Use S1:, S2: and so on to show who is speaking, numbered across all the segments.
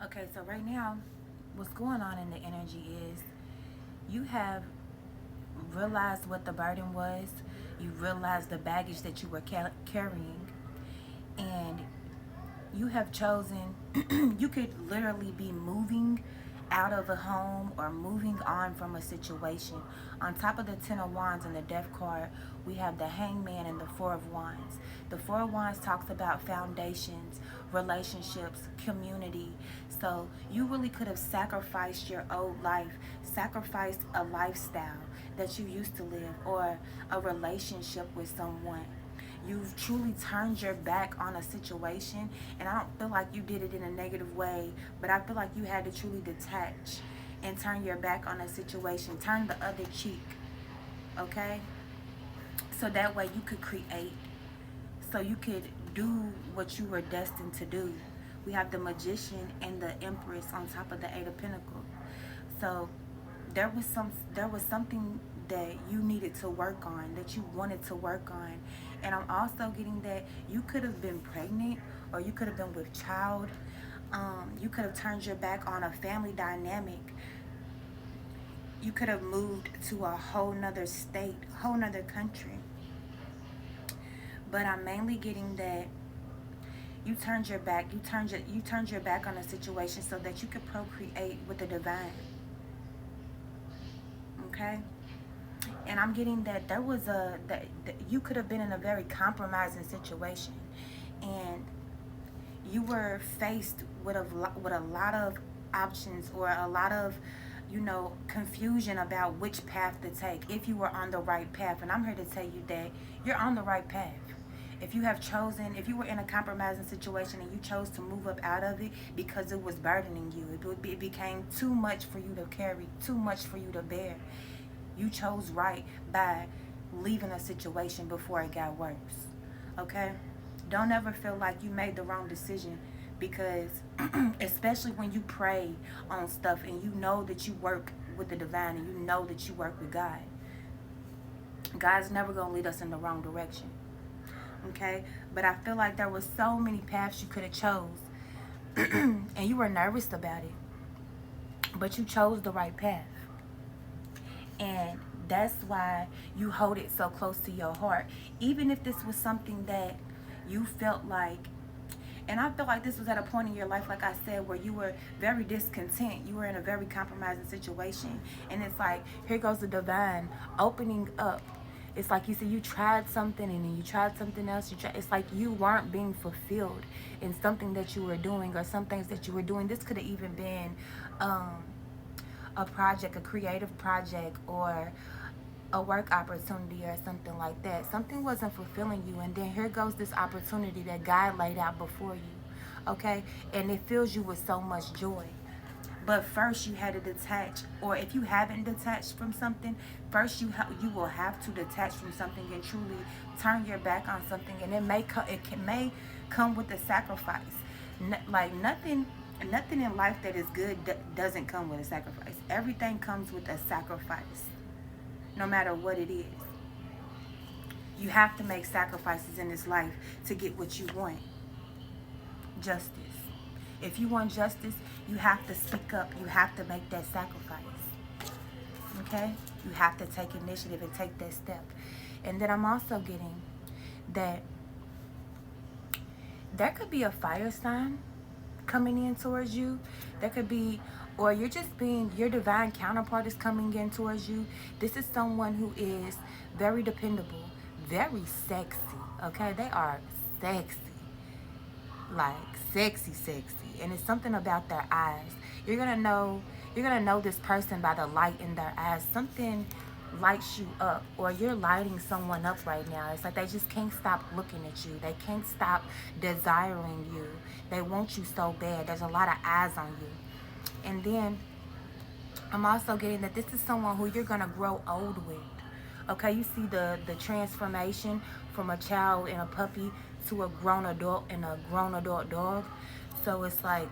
S1: Okay, so right now, what's going on in the energy is you have realized what the burden was, you realized the baggage that you were carrying, and you have chosen, you could literally be moving out of a home or moving on from a situation. On top of the Ten of Wands and the Death card, we have the Hangman and the Four of Wands. The Four of Wands talks about foundations, relationships, community. So you really could have sacrificed your old life, sacrificed a lifestyle that you used to live, or a relationship with someone. You've truly turned your back on a situation, and I don't feel like you did it in a negative way, but I feel like you had to truly detach and turn your back on a situation, turn the other cheek, okay? So that way you could create, so you could do what you were destined to do. We have the Magician and the Empress on top of the Eight of Pentacles. So there was something that you needed to work on, that you wanted to work on. And I'm also getting that you could have been pregnant, or you could have been with child. You could have turned your back on a family dynamic. You could have moved to a whole nother state, whole nother country. But I'm mainly getting that you turned your back on a situation so that you could procreate with the divine. Okay? And I'm getting that there was that you could have been in a very compromising situation, and you were faced with a lot of options, or a lot of, confusion about which path to take, if you were on the right path. And I'm here to tell you that you're on the right path. If you were in a compromising situation and you chose to move up out of it because it was burdening you, it became too much for you to carry, too much for you to bear. You chose right by leaving a situation before it got worse. Okay? Don't ever feel like you made the wrong decision, because especially when you pray on stuff and you know that you work with the divine and you know that you work with God. God's never going to lead us in the wrong direction. Okay? But I feel like there was so many paths you could have chose and you were nervous about it. But you chose the right path. And that's why you hold it so close to your heart. Even if this was something that you felt like, and I feel like this was at a point in your life, like I said, where you were very discontent. You were in a very compromising situation. And it's like, here goes the divine opening up. It's like you said, you tried something and then you tried something else. It's like you weren't being fulfilled in something that you were doing, or some things that you were doing. This could have even been a project, a creative project, or a work opportunity or something like that. Something wasn't fulfilling you, and then here goes this opportunity that God laid out before you, okay? And it fills you with so much joy. But first you had to detach, or if you haven't detached from something, first you will have to detach from something and truly turn your back on something, and may come with a sacrifice. Like nothing in life that is good doesn't come with a sacrifice. Everything comes with a sacrifice, no matter what it is. You have to make sacrifices in this life to get what you want. Justice. If you want justice, you have to speak up. You have to make that sacrifice. Okay? You have to take initiative and take that step. And then I'm also getting that there could be a fire sign coming in towards you. There could be, or you're just being, your divine counterpart is coming in towards you. This is someone who is very dependable, very sexy. Okay? They are sexy. Like sexy. And it's something about their eyes. You're gonna know this person by the light in their eyes. Something lights you up, or you're lighting someone up right now. It's like they just can't stop looking at you. They can't stop desiring you. They want you so bad. There's a lot of eyes on you. And then I'm also getting that this is someone who you're gonna grow old with. Okay, you see the transformation from a child and a puppy to a grown adult and a grown adult dog. So it's like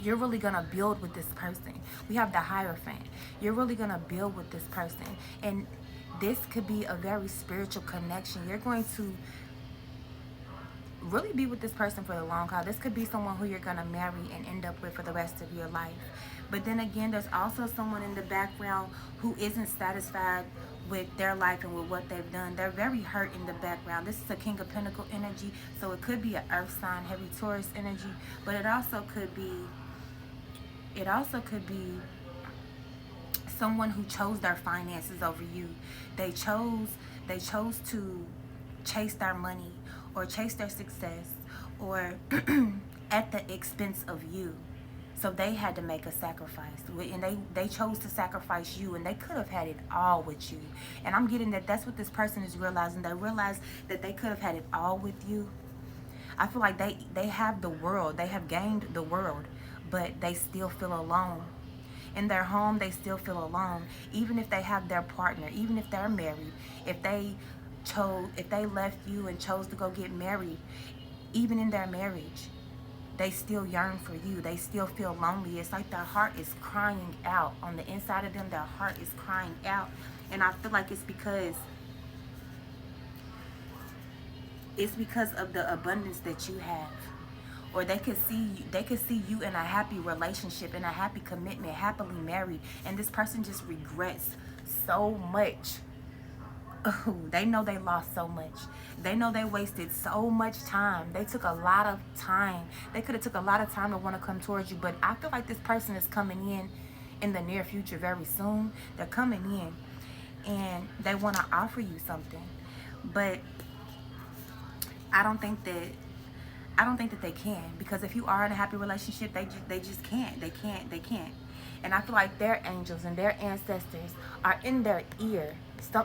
S1: you're really gonna build with this person. We have the Hierophant. You're really gonna build with this person, and this could be a very spiritual connection. You're going to really be with this person for the long haul. This could be someone who you're going to marry and end up with for the rest of your life. But then again, there's also someone in the background who isn't satisfied with their life and with what they've done. They're very hurt in the background. This is a King of Pentacle energy, so it could be an earth sign, heavy Taurus energy, but it also could be someone who chose their finances over you. They chose to chase their money or chase their success or at the expense of you. So they had to make a sacrifice, and they chose to sacrifice you, and they could have had it all with you. And I'm getting that that's what this person is realizing. They realize that they could have had it all with you. I feel like they have the world. They have gained the world, but they still feel alone. In their home, they still feel alone. Even if they have their partner, even if they're married, if they left you and chose to go get married, even in their marriage, they still yearn for you. They still feel lonely. It's like their heart is crying out. On the inside of them, their heart is crying out. And I feel like it's because of the abundance that you have. Or they could see you in a happy relationship, in a happy commitment, happily married, and this person just regrets so much. Oh, they know they lost so much. They know they wasted so much time. They took a lot of time. They could have took a lot of time to want to come towards you, but I feel like this person is coming in the near future very soon. They're coming in and they want to offer you something, but I don't think that they can, because if you are in a happy relationship, they just can't. They can't. And I feel like their angels and their ancestors are in their ear.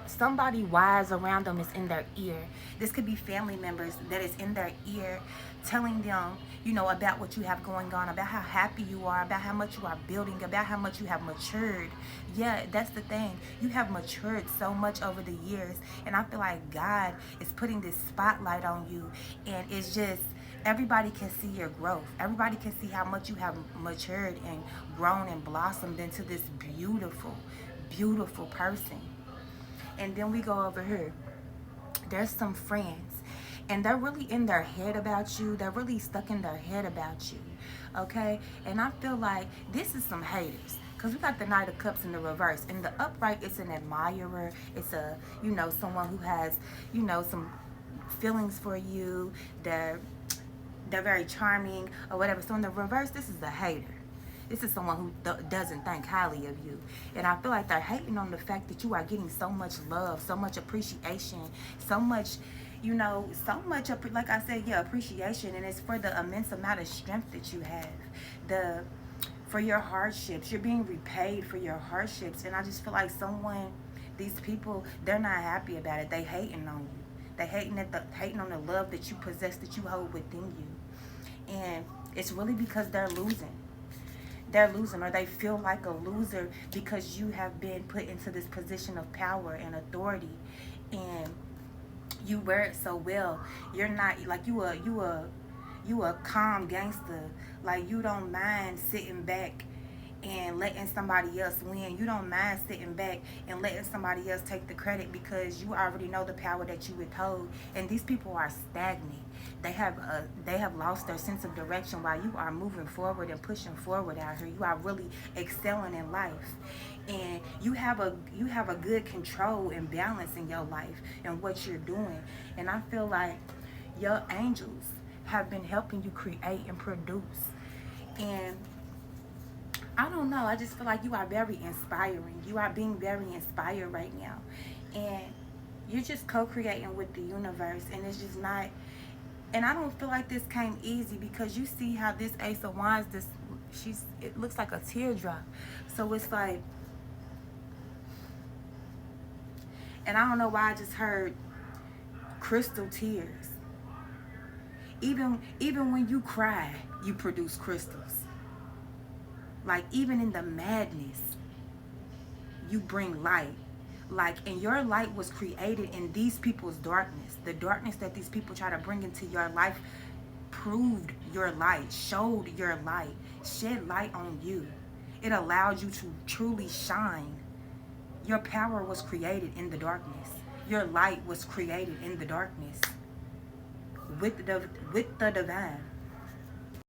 S1: Somebody wise around them is in their ear. This could be family members that is in their ear, telling them, about what you have going on, about how happy you are, about how much you are building, about how much you have matured. Yeah, that's the thing. You have matured so much over the years, and I feel like God is putting this spotlight on you, and it's just, everybody can see your growth. Everybody can see how much you have matured and grown and blossomed into this beautiful, beautiful person. And then we go over here. There's some friends, and they're really in their head about you. They're really stuck in their head about you, okay? And I feel like this is some haters, because we got the Knight of Cups in the reverse. In the upright, it's an admirer. It's a, someone who has, some feelings for you. They're very charming or whatever. So in the reverse, this is the hater. This is someone who doesn't think highly of you. And I feel like they're hating on the fact that you are getting so much love, so much appreciation, so much, like I said, appreciation. And it's for the immense amount of strength that you have. For your hardships. You're being repaid for your hardships. And I just feel like these people, they're not happy about it. They hating on you. They hating on the love that you possess, that you hold within you. And it's really because they're losing. They're losing, or they feel like a loser because you have been put into this position of power and authority, and you wear it so well. You're not like you a calm gangster. Like, you don't mind sitting back and letting somebody else win. You don't mind sitting back and letting somebody else take the credit, because you already know the power that you withhold. And these people are stagnant. They have lost their sense of direction, while you are moving forward and pushing forward out here. You are really excelling in life, and you have a good control and balance in your life and what you're doing. And I feel like your angels have been helping you create and produce. And I don't know, I just feel like you are very inspiring. You are being very inspired right now, and you're just co-creating with the universe. And it's just not, and I don't feel like this came easy, because you see how this Ace of Wands, it looks like a teardrop. So it's like, and I don't know why I just heard crystal tears. Even when you cry, you produce crystals. Like, even in the madness, you bring light. Like, and your light was created in these people's darkness. The darkness that these people try to bring into your life proved your light, showed your light, shed light on you. It allowed you to truly shine. Your power was created in the darkness. Your light was created in the darkness. with the divine.